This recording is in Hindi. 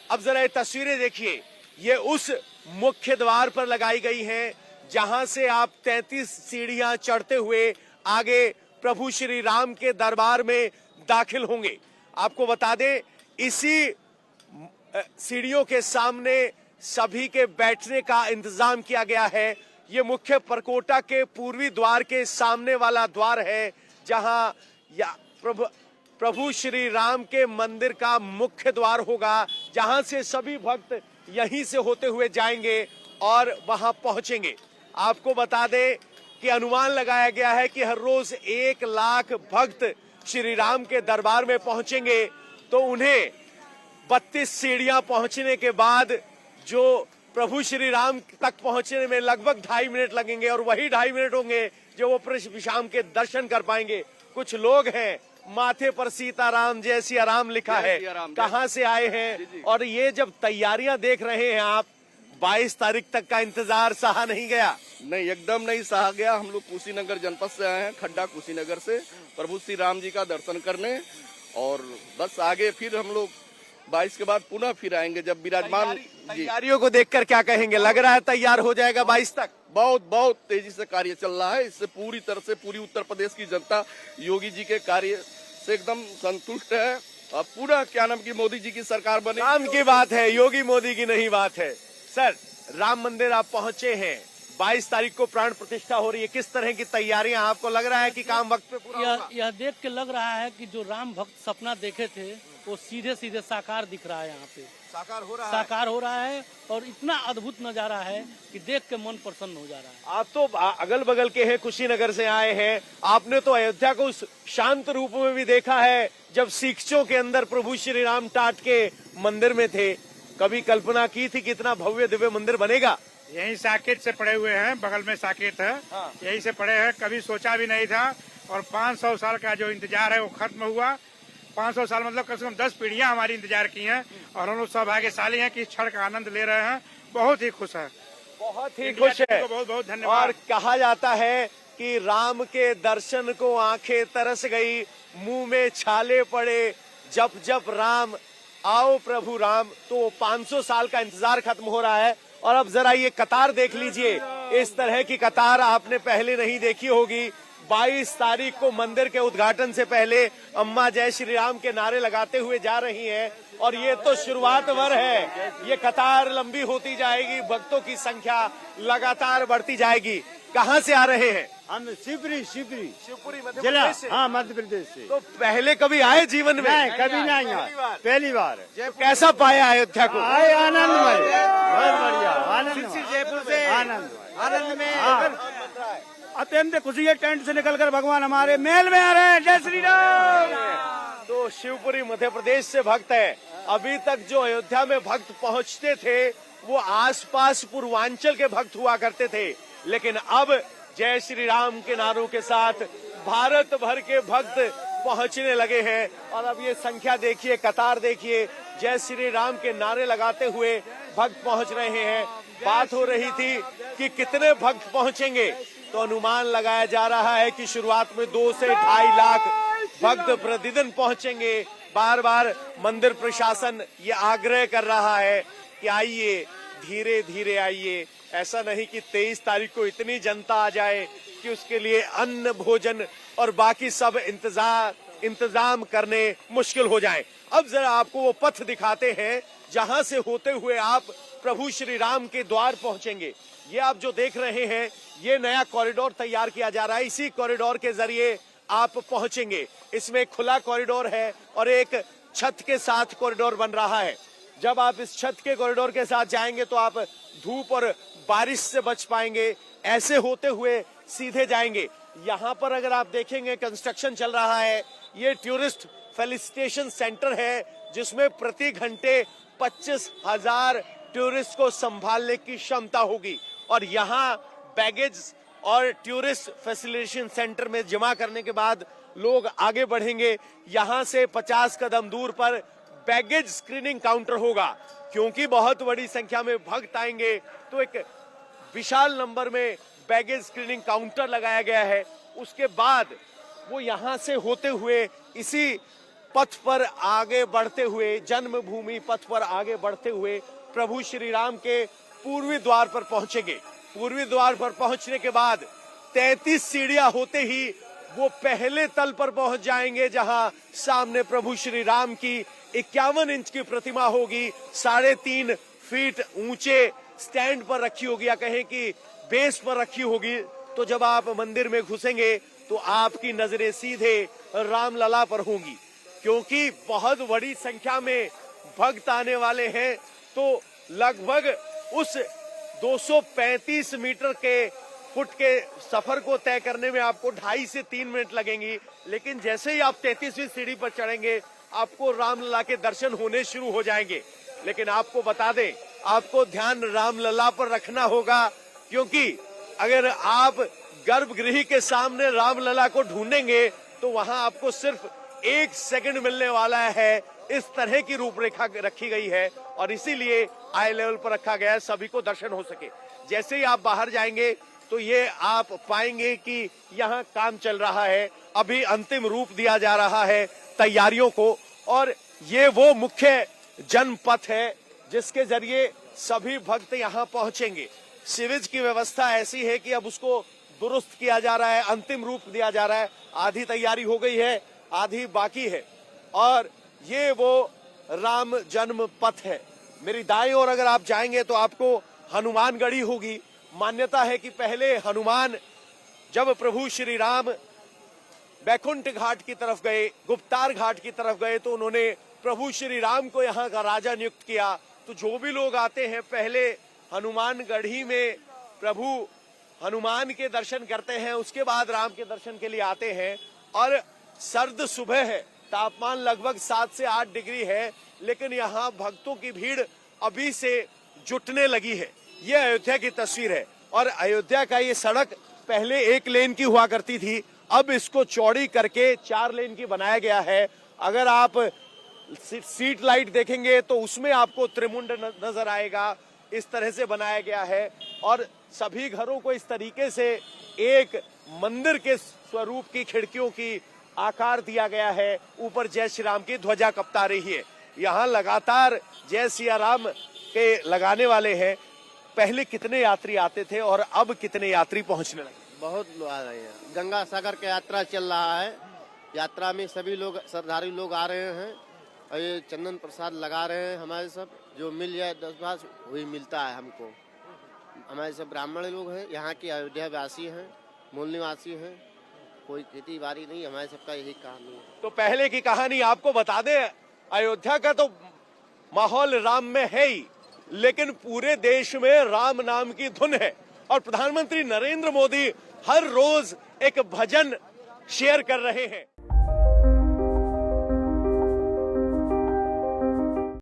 अब जरा ये तस्वीरें देखिए, ये उस मुख्य द्वार पर लगाई गई हैं जहां से आप 33 सीढ़ियां चढ़ते हुए आगे प्रभु श्री राम के दरबार में दाखिल होंगे। आपको बता दें, इसी सीढ़ियों के सामने सभी के बैठने का इंतजाम किया गया है। ये मुख्य परकोटा के पूर्वी द्वार के सामने वाला द्वार है जहां प्रभु श्री राम के मंदिर का मुख्य द्वार होगा, जहां से सभी भक्त यहीं से होते हुए जाएंगे और वहां पहुंचेंगे। आपको बता दें कि अनुमान लगाया गया है कि हर रोज 1 लाख भक्त श्री राम के दरबार में पहुंचेंगे, तो उन्हें 32 सीढ़ियां पहुंचने के बाद जो प्रभु श्री राम तक पहुंचने में लगभग 2.5 मिनट लगेंगे और वही 2.5 मिनट होंगे जो वो प्रभु श्याम के दर्शन कर पाएंगे। कुछ लोग हैं, माथे पर सीताराम जय सिया राम लिखा है, कहां से आए हैं, और ये जब तैयारियां देख रहे हैं आप, 22 तारीख तक का इंतजार सहा नहीं गया। नहीं, एकदम नहीं सहा गया। हम लोग कुशीनगर जनपद से आए हैं, खड्डा कुशीनगर से, प्रभु श्री राम जी का दर्शन करने, और बस आगे फिर हम लोग 22 के बाद पुनः फिर आएंगे जब विराजमान। तैयारियों को देखकर क्या कहेंगे, लग रहा है तैयार हो जाएगा 22 तक? बहुत तेजी से कार्य चल रहा है। इससे पूरी तरह से पूरी उत्तर प्रदेश की जनता योगी जी के कार्य से एकदम संतुष्ट है। और पूरा क्या नाम की मोदी जी की सरकार बने। राम की बात है, योगी मोदी की नहीं बात है। सर, राम मंदिर आप पहुंचे हैं, 22 तारीख को प्राण प्रतिष्ठा हो रही है, किस तरह की तैयारियां? आपको लग रहा है कि काम वक्त पे पूरा होगा? यह देख के लग रहा है कि जो राम भक्त सपना देखे थे वो सीधे सीधे साकार दिख रहा है। यहाँ पे साकार हो रहा है और इतना अद्भुत नजारा है कि देख के मन प्रसन्न हो जा रहा है। आप तो अगल बगल के हैं, कुशीनगर से आए हैं, आपने तो अयोध्या को उस शांत रूप में भी देखा है जब सीखचों के अंदर प्रभु श्री राम टाट के मंदिर में थे। कभी कल्पना की थी कितना भव्य दिव्य मंदिर बनेगा? यही साकेत से पड़े हुए हैं, बगल में साकेत है। हाँ। यही से पड़े हैं, कभी सोचा भी नहीं था। और 500 साल का जो इंतजार है वो खत्म हुआ। 500 साल मतलब कम से कम 10 पीढ़ियां हमारी इंतजार की हैं और हम लोग सौभाग्यशाली हैं कि इस क्षण का आनंद ले रहे हैं। बहुत ही खुश है, बहुत ही खुश है। बहुत बहुत धन्यवाद। और कहा जाता है कि राम के दर्शन को आंखें तरस गई, मुंह में छाले पड़े, जब जब राम आओ प्रभु राम। तो 500 साल का इंतजार खत्म हो रहा है। और अब जरा ये कतार देख लीजिए, इस तरह की कतार आपने पहले नहीं देखी होगी। 22 तारीख को मंदिर के उद्घाटन से पहले अम्मा जय श्री राम के नारे लगाते हुए जा रही हैं और ये तो शुरुआत भर है। ये कतार लंबी होती जाएगी, भक्तों की संख्या लगातार बढ़ती जाएगी। कहाँ से आ रहे हैं? हम शिवपुरी मध्य जिला, प्रदेश से। हाँ मध्य प्रदेश से। तो पहले कभी आए जीवन में? नहीं, कभी नहीं आया, पहली बार। कैसा पाया अयोध्या को? आए आनंदमय, बहुत बढ़िया, आनंद। जयपुर से आनंद में अत्यंत खुशी है। टेंट से निकलकर भगवान हमारे मेल में आ रहे हैं। जय श्री राम। तो शिवपुरी मध्य प्रदेश से भक्त है। अभी तक जो अयोध्या में भक्त पहुंचते थे वो आसपास पूर्वांचल के भक्त हुआ करते थे, लेकिन अब जय श्री राम के नारों के साथ भारत भर के भक्त पहुंचने लगे हैं। और अब ये संख्या देखिए, कतार देखिए, जय श्री राम के नारे लगाते हुए भक्त पहुंच रहे हैं। बात हो रही थी कि कितने भक्त पहुंचेंगे, तो अनुमान लगाया जा रहा है कि शुरुआत में 2 से 2.5 लाख भक्त प्रतिदिन पहुंचेंगे। बार बार मंदिर प्रशासन ये आग्रह कर रहा है कि आइए, धीरे धीरे आइए। ऐसा नहीं कि 23 तारीख को इतनी जनता आ जाए कि उसके लिए अन्न भोजन और बाकी सब इंतजाम करने मुश्किल हो जाए। अब जरा आपको वो पथ दिखाते हैं जहां से होते हुए आप प्रभु श्री राम के द्वार पहुंचेंगे। ये आप जो देख रहे हैं, ये नया कॉरिडोर तैयार किया जा रहा है। इसी कॉरिडोर के जरिए आप पहुंचेंगे। इसमें एक खुला कॉरिडोर है और एक छत के साथ कॉरिडोर बन रहा है। जब आप इस छत के कॉरिडोर के साथ जाएंगे तो आप धूप और बारिश से बच पाएंगे। ऐसे होते हुए सीधे जाएंगे। यहाँ पर अगर आप देखेंगे कंस्ट्रक्शन चल रहा है। ये टूरिस्ट फेलिसिटेशन सेंटर है जिसमें प्रति घंटे 25,000 टूरिस्ट को संभालने की क्षमता होगी। और यहाँ बैगेज और टूरिस्ट फैसिलिटेशन सेंटर में जमा करने के बाद लोग आगे बढ़ेंगे। यहाँ से 50 कदम दूर पर बैगेज स्क्रीनिंग काउंटर होगा। क्योंकि बहुत बड़ी संख्या में भक्त आएंगे तो एक विशाल नंबर में बैगेज स्क्रीनिंग काउंटर लगाया गया है। उसके बाद वो यहाँ से होते हुए इसी पथ पर आगे बढ़ते हुए, जन्मभूमि पथ पर आगे बढ़ते हुए प्रभु श्री राम के पूर्वी द्वार पर पहुंचेंगे। पूर्वी द्वार पर पहुंचने के बाद 33 सीढ़ियां होते ही वो पहले तल पर पहुंच जाएंगे, जहां सामने प्रभु श्री राम की 51 इंच की प्रतिमा होगी, 3.5 फीट ऊंचे स्टैंड पर रखी होगी, या कहें कि बेस पर रखी होगी। तो जब आप मंदिर में घुसेंगे तो आपकी नजरें सीधे रामलला पर होंगी, क्योंकि बहुत बड़ी संख्या में भक्त आने वाले हैं। तो लगभग उस 235 मीटर के फुट के सफर को तय करने में आपको 2.5 से 3 मिनट लगेंगी। लेकिन जैसे ही आप 33वीं सीढ़ी पर चढ़ेंगे, आपको रामलला के दर्शन होने शुरू हो जाएंगे। लेकिन आपको बता दें, आपको ध्यान रामलला पर रखना होगा, क्योंकि अगर आप गर्भगृह के सामने रामलला को ढूंढेंगे तो वहां आपको सिर्फ 1 सेकंड मिलने वाला है। इस तरह की रूपरेखा रखी गई है और इसीलिए आई लेवल पर रखा गया है, सभी को दर्शन हो सके। जैसे ही आप बाहर जाएंगे तो ये आप पाएंगे कि यहाँ काम चल रहा है, अभी अंतिम रूप दिया जा रहा है तैयारियों को। और ये वो मुख्य जनपथ है जिसके जरिए सभी भक्त यहाँ पहुंचेंगे। सीवेज की व्यवस्था ऐसी है कि अब उसको दुरुस्त किया जा रहा है, अंतिम रूप दिया जा रहा है। आधी तैयारी हो गई है, आधी बाकी है। और ये वो राम जन्म पथ है। मेरी दाएं ओर अगर आप जाएंगे तो आपको हनुमानगढ़ी होगी। मान्यता है कि पहले हनुमान जब प्रभु श्री राम बैकुंठ घाट की तरफ गए, गुप्तार घाट की तरफ गए, तो उन्होंने प्रभु श्री राम को यहाँ का राजा नियुक्त किया। तो जो भी लोग आते हैं पहले हनुमानगढ़ी में प्रभु हनुमान के दर्शन करते हैं, उसके बाद राम के दर्शन के लिए आते हैं। और सर्द सुबह है, तापमान लगभग 7 से 8 डिग्री है, लेकिन यहाँ भक्तों की भीड़ अभी से जुटने लगी है। ये अयोध्या की तस्वीर है। और अयोध्या का ये सड़क पहले 1 लेन की हुआ करती थी, अब इसको चौड़ी करके 4 लेन की बनाया गया है। अगर आप स्ट्रीट लाइट देखेंगे तो उसमें आपको त्रिमुंड नजर आएगा। इस तरह से बनाया गया है और सभी घरों को इस तरीके से एक मंदिर के स्वरूप की खिड़कियों की आकार दिया गया है। ऊपर जय श्री राम की ध्वजा कपता रही है। यहाँ लगातार जय सिया राम के लगाने वाले हैं। पहले कितने यात्री आते थे और अब कितने यात्री पहुंचने लगे? बहुत लोग आ रहे हैं। गंगा सागर की यात्रा चल रहा है। यात्रा में सभी लोग श्रद्धालु लोग आ रहे हैं और ये चंदन प्रसाद लगा रहे हैं। हमारे सब जो मिल जाए 10 बार वही मिलता है हमको। हमारे सब ब्राह्मण लोग हैं, यहाँ के अयोध्या वासी हैं, मूल निवासी हैं, कोई खेती बाड़ी नहीं, हमारे सबका यही कहानी है। तो पहले की कहानी आपको बता दें, अयोध्या का तो माहौल राम में है ही, लेकिन पूरे देश में राम नाम की धुन है। और प्रधानमंत्री नरेंद्र मोदी हर रोज एक भजन शेयर कर रहे हैं।